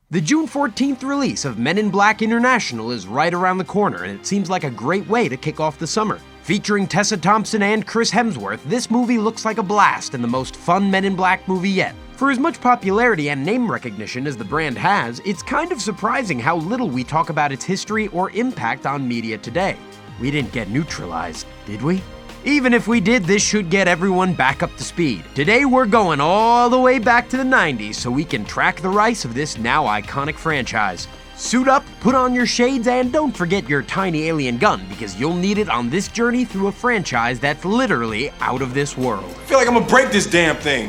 The June 14th release of Men in Black International is right around the corner, and it seems like a great way to kick off the summer. Featuring Tessa Thompson and Chris Hemsworth, this movie looks like a blast and the most fun Men in Black movie yet. For as much popularity and name recognition as the brand has, it's kind of surprising how little we talk about its history or impact on media today. We didn't get neutralized, did we? Even if we did, this should get everyone back up to speed. Today we're going all the way back to the 90s so we can track the rise of this now iconic franchise. Suit up, put on your shades, and don't forget your tiny alien gun, because you'll need it on this journey through a franchise that's literally out of this world. I feel like I'm gonna break this damn thing.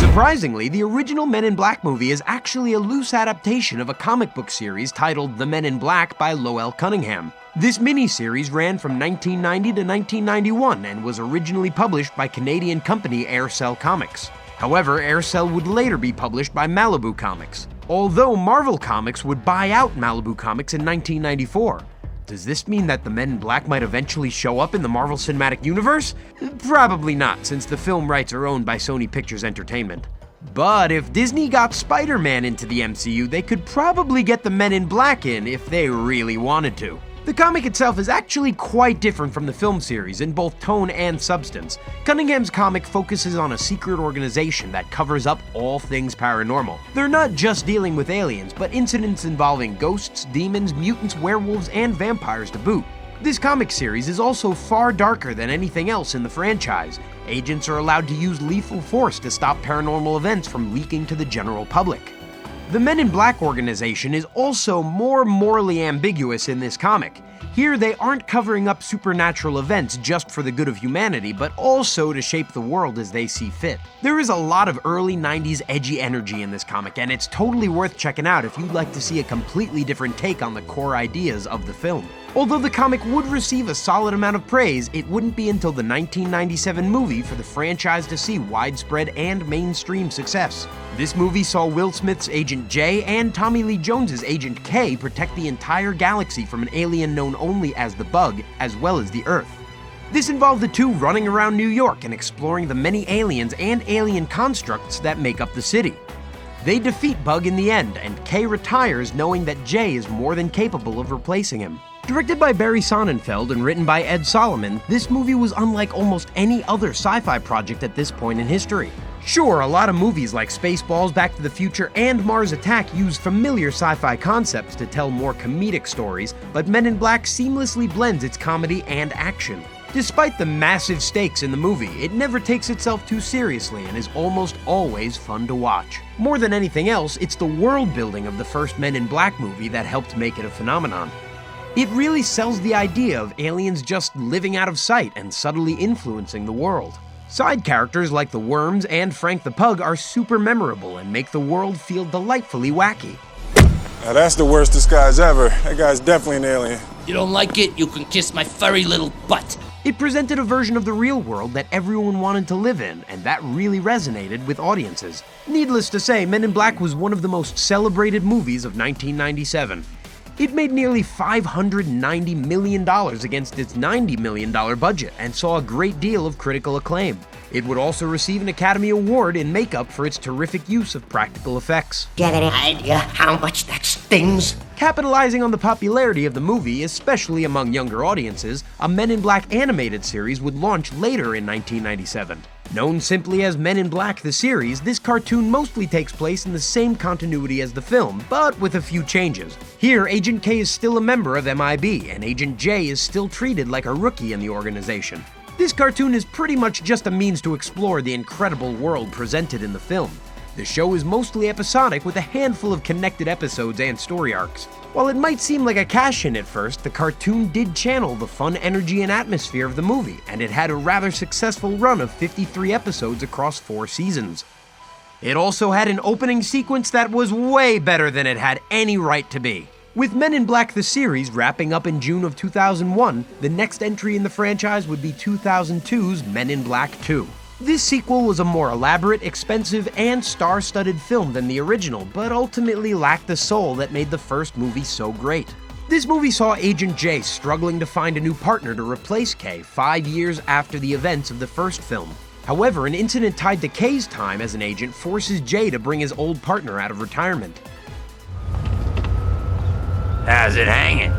Surprisingly, the original Men in Black movie is actually a loose adaptation of a comic book series titled The Men in Black by Lowell Cunningham. This miniseries ran from 1990 to 1991 and was originally published by Canadian company Aircel Comics. However, Aircel would later be published by Malibu Comics, although Marvel Comics would buy out Malibu Comics in 1994. Does this mean that the Men in Black might eventually show up in the Marvel Cinematic Universe? Probably not, since the film rights are owned by Sony Pictures Entertainment. But if Disney got Spider-Man into the MCU, they could probably get the Men in Black in if they really wanted to. The comic itself is actually quite different from the film series in both tone and substance. Cunningham's comic focuses on a secret organization that covers up all things paranormal. They're not just dealing with aliens, but incidents involving ghosts, demons, mutants, werewolves, and vampires to boot. This comic series is also far darker than anything else in the franchise. Agents are allowed to use lethal force to stop paranormal events from leaking to the general public. The Men in Black organization is also more morally ambiguous in this comic. Here, they aren't covering up supernatural events just for the good of humanity, but also to shape the world as they see fit. There is a lot of early 90s edgy energy in this comic, and it's totally worth checking out if you'd like to see a completely different take on the core ideas of the film. Although the comic would receive a solid amount of praise, it wouldn't be until the 1997 movie for the franchise to see widespread and mainstream success. This movie saw Will Smith's Agent J and Tommy Lee Jones's Agent K protect the entire galaxy from an alien known only as the Bug, as well as the Earth. This involved the two running around New York and exploring the many aliens and alien constructs that make up the city. They defeat Bug in the end, and K retires knowing that J is more than capable of replacing him. Directed by Barry Sonnenfeld and written by Ed Solomon, this movie was unlike almost any other sci-fi project at this point in history. Sure, a lot of movies like Spaceballs, Back to the Future, and Mars Attack use familiar sci-fi concepts to tell more comedic stories, but Men in Black seamlessly blends its comedy and action. Despite the massive stakes in the movie, it never takes itself too seriously and is almost always fun to watch. More than anything else, it's the world building of the first Men in Black movie that helped make it a phenomenon. It really sells the idea of aliens just living out of sight and subtly influencing the world. Side characters like the Worms and Frank the Pug are super memorable and make the world feel delightfully wacky. Now that's the worst disguise ever. That guy's definitely an alien. You don't like it? You can kiss my furry little butt. It presented a version of the real world that everyone wanted to live in, and that really resonated with audiences. Needless to say, Men in Black was one of the most celebrated movies of 1997. It made nearly $590 million against its $90 million budget and saw a great deal of critical acclaim. It would also receive an Academy Award in makeup for its terrific use of practical effects. Get any idea how much that stings? Capitalizing on the popularity of the movie, especially among younger audiences, a Men in Black animated series would launch later in 1997. Known simply as Men in Black the series, this cartoon mostly takes place in the same continuity as the film, but with a few changes. Here, Agent K is still a member of MIB, and Agent J is still treated like a rookie in the organization. This cartoon is pretty much just a means to explore the incredible world presented in the film. The show is mostly episodic with a handful of connected episodes and story arcs. While it might seem like a cash-in at first, the cartoon did channel the fun energy and atmosphere of the movie, and it had a rather successful run of 53 episodes across 4 seasons. It also had an opening sequence that was way better than it had any right to be. With Men in Black the series wrapping up in June of 2001, the next entry in the franchise would be 2002's Men in Black 2. This sequel was a more elaborate, expensive, and star-studded film than the original, but ultimately lacked the soul that made the first movie so great. This movie saw Agent J struggling to find a new partner to replace K 5 years after the events of the first film. However, an incident tied to Kay's time as an agent forces Jay to bring his old partner out of retirement. How's it hanging?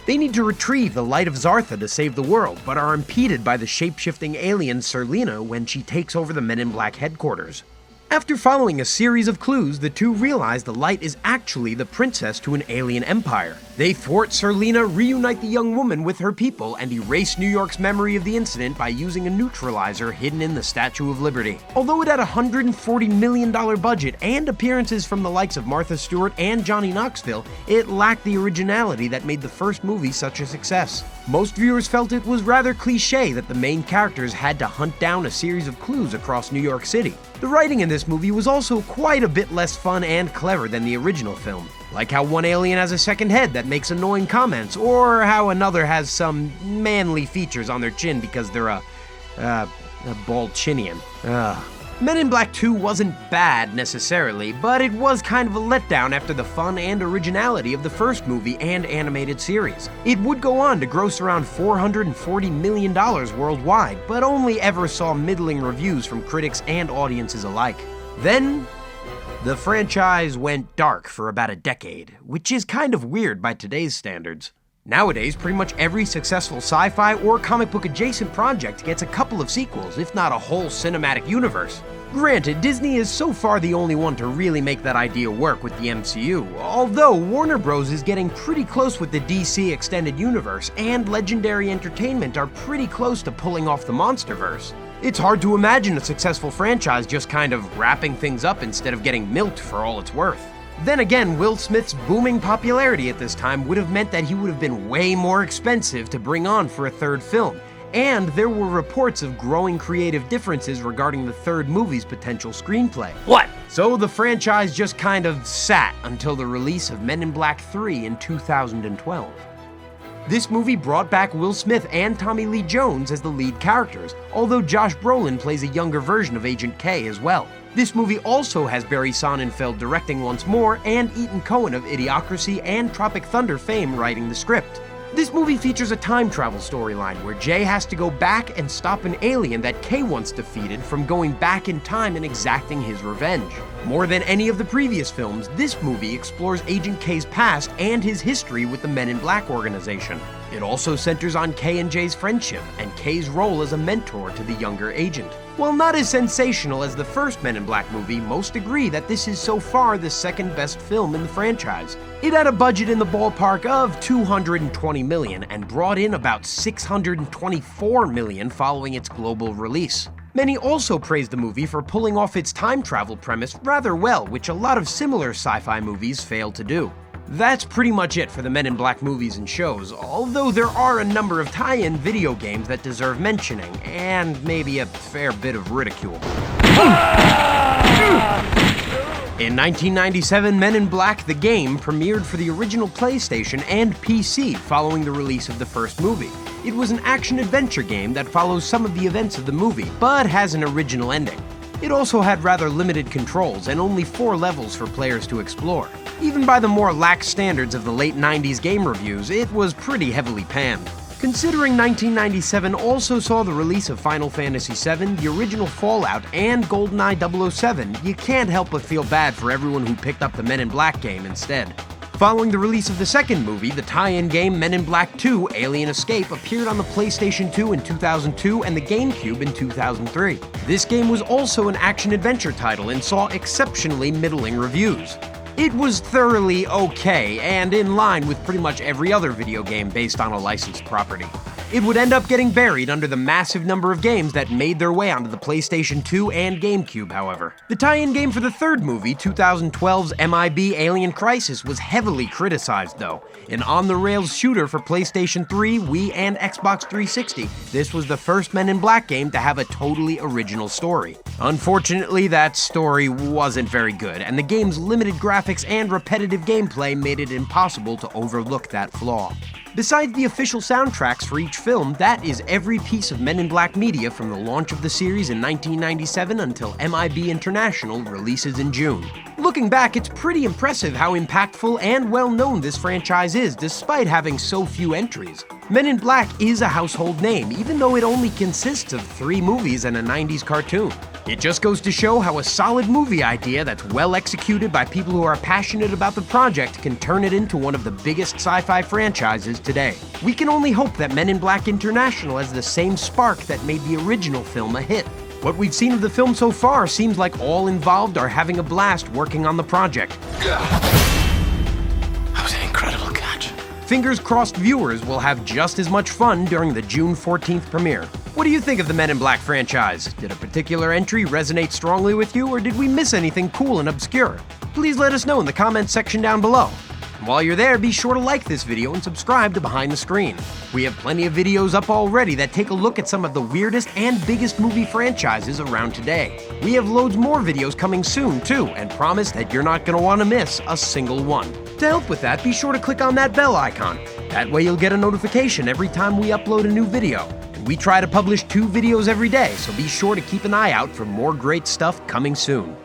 They need to retrieve the Light of Zartha to save the world, but are impeded by the shape-shifting alien Serlina when she takes over the Men in Black headquarters. After following a series of clues, the two realize the Light is actually the princess to an alien empire. They thwart Serlina, reunite the young woman with her people, and erase New York's memory of the incident by using a neutralizer hidden in the Statue of Liberty. Although it had a $140 million budget and appearances from the likes of Martha Stewart and Johnny Knoxville, it lacked the originality that made the first movie such a success. Most viewers felt it was rather cliché that the main characters had to hunt down a series of clues across New York City. The writing in this movie was also quite a bit less fun and clever than the original film, like how one alien has a second head that makes annoying comments, or how another has some manly features on their chin because they're a bald chinian. Men in Black 2 wasn't bad necessarily, but it was kind of a letdown after the fun and originality of the first movie and animated series. It would go on to gross around $440 million worldwide, but only ever saw middling reviews from critics and audiences alike. Then, the franchise went dark for about a decade, which is kind of weird by today's standards. Nowadays, pretty much every successful sci-fi or comic book adjacent project gets a couple of sequels, if not a whole cinematic universe. Granted, Disney is so far the only one to really make that idea work with the MCU, although Warner Bros. Is getting pretty close with the DC Extended Universe, and Legendary Entertainment are pretty close to pulling off the Monsterverse. It's hard to imagine a successful franchise just kind of wrapping things up instead of getting milked for all it's worth. Then again, Will Smith's booming popularity at this time would have meant that he would have been way more expensive to bring on for a third film, and there were reports of growing creative differences regarding the third movie's potential screenplay. What? So the franchise just kind of sat until the release of Men in Black 3 in 2012. This movie brought back Will Smith and Tommy Lee Jones as the lead characters, although Josh Brolin plays a younger version of Agent K as well. This movie also has Barry Sonnenfeld directing once more, and Ethan Coen of Idiocracy and Tropic Thunder fame writing the script. This movie features a time travel storyline where Jay has to go back and stop an alien that Kay once defeated from going back in time and exacting his revenge. More than any of the previous films, this movie explores Agent K's past and his history with the Men in Black organization. It also centers on Kay and Jay's friendship and Kay's role as a mentor to the younger agent. While not as sensational as the first Men in Black movie, most agree that this is so far the second best film in the franchise. It had a budget in the ballpark of $220 million and brought in about $624 million following its global release. Many also praised the movie for pulling off its time travel premise rather well, which a lot of similar sci-fi movies failed to do. That's pretty much it for the Men in Black movies and shows, although there are a number of tie-in video games that deserve mentioning, and maybe a fair bit of ridicule. In 1997, Men in Black the game premiered for the original PlayStation and PC following the release of the first movie. It was an action-adventure game that follows some of the events of the movie, but has an original ending. It also had rather limited controls and only 4 levels for players to explore. Even by the more lax standards of the late 90s game reviews, it was pretty heavily panned. Considering 1997 also saw the release of Final Fantasy VII, the original Fallout, and GoldenEye 007, you can't help but feel bad for everyone who picked up the Men in Black game instead. Following the release of the second movie, the tie-in game Men in Black 2: Alien Escape appeared on the PlayStation 2 in 2002 and the GameCube in 2003. This game was also an action-adventure title and saw exceptionally middling reviews. It was thoroughly okay, and in line with pretty much every other video game based on a licensed property. It would end up getting buried under the massive number of games that made their way onto the PlayStation 2 and GameCube, however. The tie-in game for the third movie, 2012's MIB Alien Crisis, was heavily criticized, though. An on-the-rails shooter for PlayStation 3, Wii, and Xbox 360, this was the first Men in Black game to have a totally original story. Unfortunately, that story wasn't very good, and the game's limited graphics and repetitive gameplay made it impossible to overlook that flaw. Besides the official soundtracks for each film, that is every piece of Men in Black media from the launch of the series in 1997 until MIB International releases in June. Looking back, it's pretty impressive how impactful and well-known this franchise is, despite having so few entries. Men in Black is a household name, even though it only consists of 3 movies and a 90s cartoon. It just goes to show how a solid movie idea that's well executed by people who are passionate about the project can turn it into one of the biggest sci-fi franchises today. We can only hope that Men in Black International has the same spark that made the original film a hit. What we've seen of the film so far seems like all involved are having a blast working on the project. That was an incredible catch. Fingers crossed viewers will have just as much fun during the June 14th premiere. What do you think of the Men in Black franchise? Did a particular entry resonate strongly with you, or did we miss anything cool and obscure? Please let us know in the comments section down below. And while you're there, be sure to like this video and subscribe to Behind the Screen. We have plenty of videos up already that take a look at some of the weirdest and biggest movie franchises around today. We have loads more videos coming soon too, and promise that you're not going to want to miss a single one. To help with that, be sure to click on that bell icon. That way you'll get a notification every time we upload a new video. And we try to publish 2 videos every day, so be sure to keep an eye out for more great stuff coming soon.